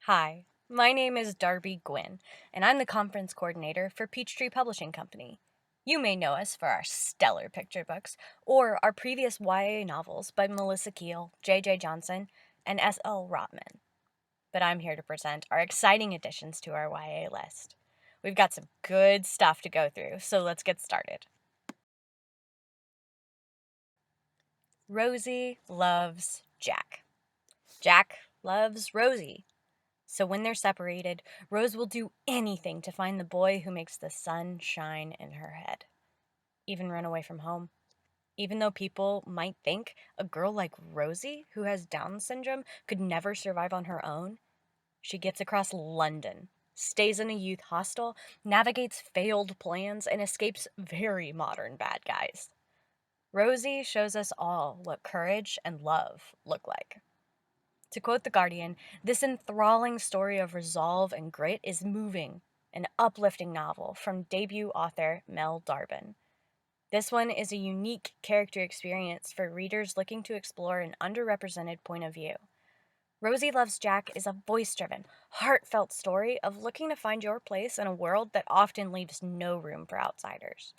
Hi, my name is Darby Gwynn, and I'm the conference coordinator for Peachtree Publishing Company. You may know us for our stellar picture books or our previous YA novels by Melissa Keel, J.J. Johnson, and S.L. Rotman. But I'm here to present our exciting additions to our YA list. We've got some good stuff to go through, so let's get started. Rosie loves Jack. Jack loves Rosie. So when they're separated, Rose will do anything to find the boy who makes the sun shine in her head. Even run away from home. Even though people might think a girl like Rosie, who has Down syndrome, could never survive on her own, she gets across London, stays in a youth hostel, navigates failed plans, and escapes very modern bad guys. Rosie shows us all what courage and love look like. To quote The Guardian, this enthralling story of resolve and grit is moving, an uplifting novel from debut author Mel Darbon. This one is a unique character experience for readers looking to explore an underrepresented point of view. Rosie Loves Jack is a voice-driven, heartfelt story of looking to find your place in a world that often leaves no room for outsiders.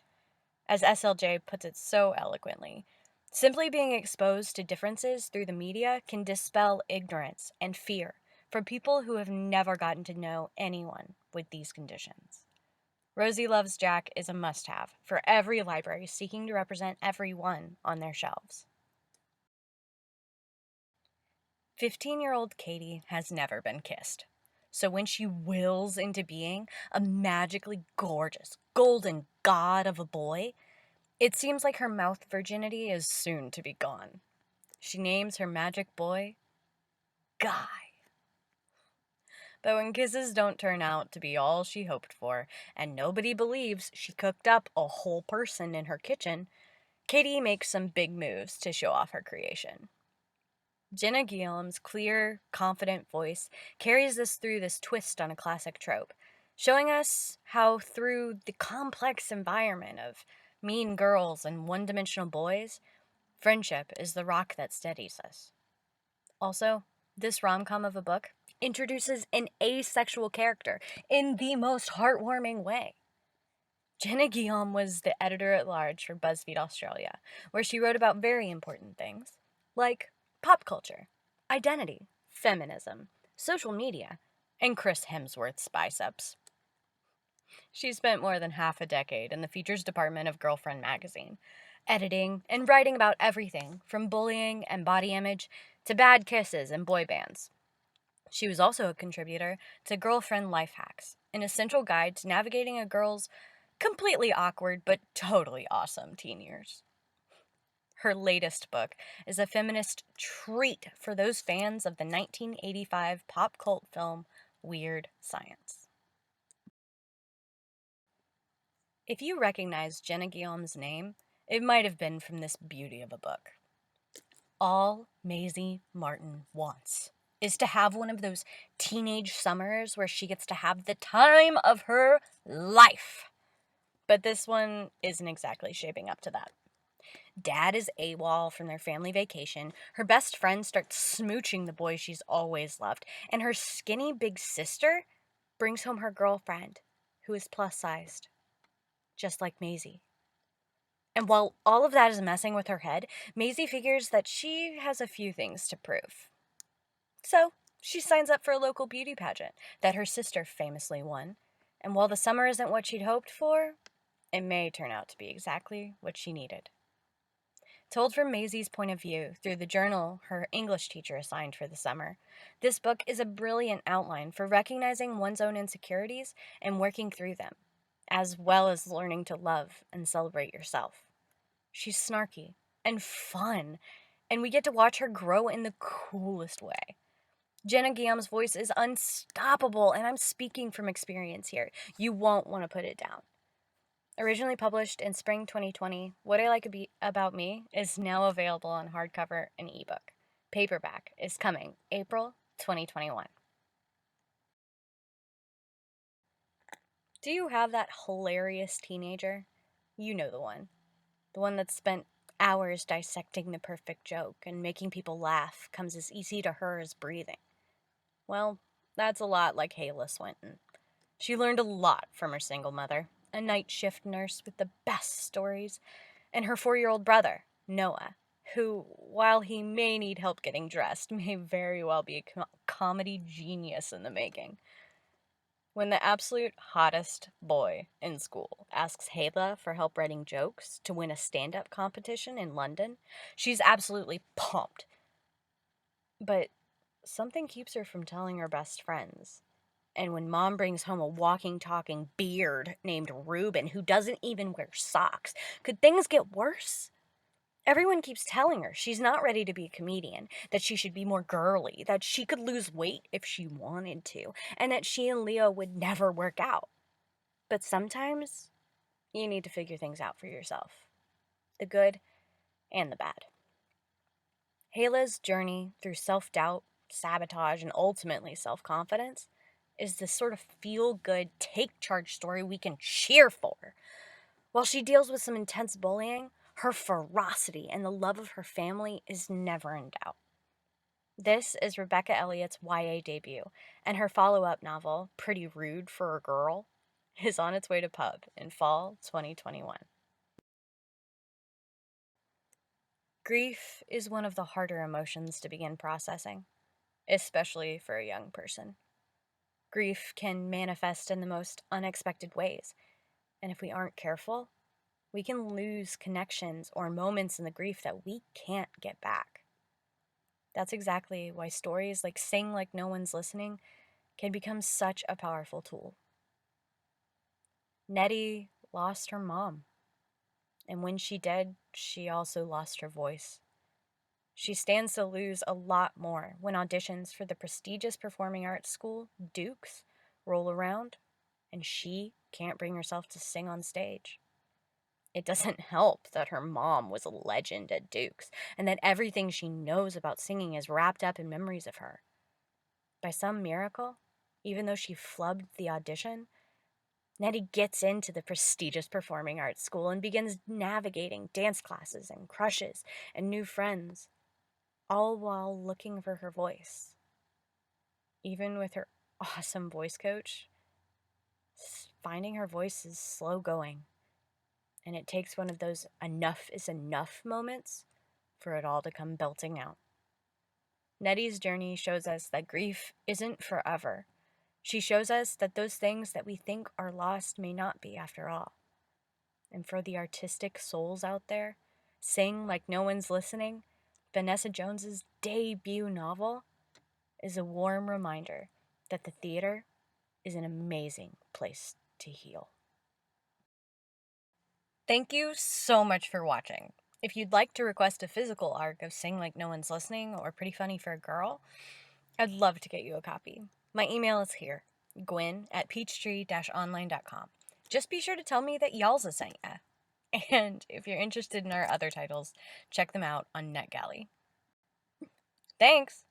As SLJ puts it so eloquently, simply being exposed to differences through the media can dispel ignorance and fear for people who have never gotten to know anyone with these conditions. Rosie Loves Jack is a must-have for every library seeking to represent everyone on their shelves. 15-year-old Katie has never been kissed. So when she wills into being a magically gorgeous, golden god of a boy, it seems like her mouth virginity is soon to be gone. She names her magic boy Guy. But when kisses don't turn out to be all she hoped for, and nobody believes she cooked up a whole person in her kitchen, Katie makes some big moves to show off her creation. Jenna Guillaume's clear, confident voice carries us through this twist on a classic trope, showing us how through the complex environment of mean girls and one-dimensional boys, friendship is the rock that steadies us. Also, this rom-com of a book introduces an asexual character in the most heartwarming way. Jenna Guillaume was the editor-at-large for BuzzFeed Australia, where she wrote about very important things, like pop culture, identity, feminism, social media, and Chris Hemsworth's biceps. She spent more than half a decade in the features department of Girlfriend magazine, editing and writing about everything from bullying and body image to bad kisses and boy bands. She was also a contributor to Girlfriend Life Hacks, an essential guide to navigating a girl's completely awkward but totally awesome teen years. Her latest book is a feminist treat for those fans of the 1985 pop cult film Weird Science. If you recognize Jenna Guillaume's name, it might have been from this beauty of a book. All Maisie Martin wants is to have one of those teenage summers where she gets to have the time of her life. But this one isn't exactly shaping up to that. Dad is AWOL from their family vacation, her best friend starts smooching the boy she's always loved, and her skinny big sister brings home her girlfriend, who is plus-sized, just like Maisie. And while all of that is messing with her head, Maisie figures that she has a few things to prove. So, she signs up for a local beauty pageant that her sister famously won, and while the summer isn't what she'd hoped for, it may turn out to be exactly what she needed. Told from Maisie's point of view through the journal her English teacher assigned for the summer, this book is a brilliant outline for recognizing one's own insecurities and working through them, as well as learning to love and celebrate yourself. She's snarky and fun, and we get to watch her grow in the coolest way. Jenna Guillaume's voice is unstoppable, and I'm speaking from experience here. You won't want to put it down. Originally published in spring 2020, What I Like About Me is now available on hardcover and ebook. Paperback is coming April 2021. Do you have that hilarious teenager? You know the one. The one that spent hours dissecting the perfect joke and making people laugh comes as easy to her as breathing. Well, That's a lot like Hayla Swinton. She learned a lot from her single mother, a night shift nurse with the best stories, and her 4-year-old brother, Noah, who, while he may need help getting dressed, may very well be a comedy genius in the making. When the absolute hottest boy in school asks Hayla for help writing jokes to win a stand up competition in London, she's absolutely pumped. But something keeps her from telling her best friends. And when mom brings home a walking, talking beard named Reuben who doesn't even wear socks, could things get worse? Everyone keeps telling her she's not ready to be a comedian, that she should be more girly, that she could lose weight if she wanted to, and that she and Leo would never work out. But sometimes you need to figure things out for yourself, the good and the bad. Hayla's journey through self doubt, sabotage, and ultimately self confidence is this sort of feel good, take charge story we can cheer for. While she deals with some intense bullying, her ferocity and the love of her family is never in doubt. This is Rebecca Elliott's YA debut, and her follow up novel, Pretty Rude for a Girl, is on its way to pub in fall 2021. Grief is one of the harder emotions to begin processing, especially for a young person. Grief can manifest in the most unexpected ways, and if we aren't careful, we can lose connections or moments in the grief that we can't get back. That's exactly why stories like Sing Like No One's Listening can become such a powerful tool. Nettie lost her mom, and when she did, she also lost her voice. She stands to lose a lot more when auditions for the prestigious performing arts school, Dukes, roll around and she can't bring herself to sing on stage. It doesn't help that her mom was a legend at Dukes and that everything she knows about singing is wrapped up in memories of her. By some miracle, even though she flubbed the audition, Nettie gets into the prestigious performing arts school and begins navigating dance classes and crushes and new friends, all while looking for her voice. Even with her awesome voice coach, finding her voice is slow going, and it takes one of those enough is enough moments for it all to come belting out. Nettie's journey shows us that grief isn't forever. She shows us that those things that we think are lost may not be after all. And for the artistic souls out there, Sing Like No One's Listening, Vanessa Jones's debut novel, is a warm reminder that the theater is an amazing place to heal. Thank you so much for watching. If you'd like to request a physical arc of Sing Like No One's Listening or Pretty Funny for a Girl, I'd love to get you a copy. My email is here, gwyn@peachtree-online.com. Just be sure to tell me that YALSA sent ya. And if you're interested in our other titles, check them out on NetGalley. Thanks!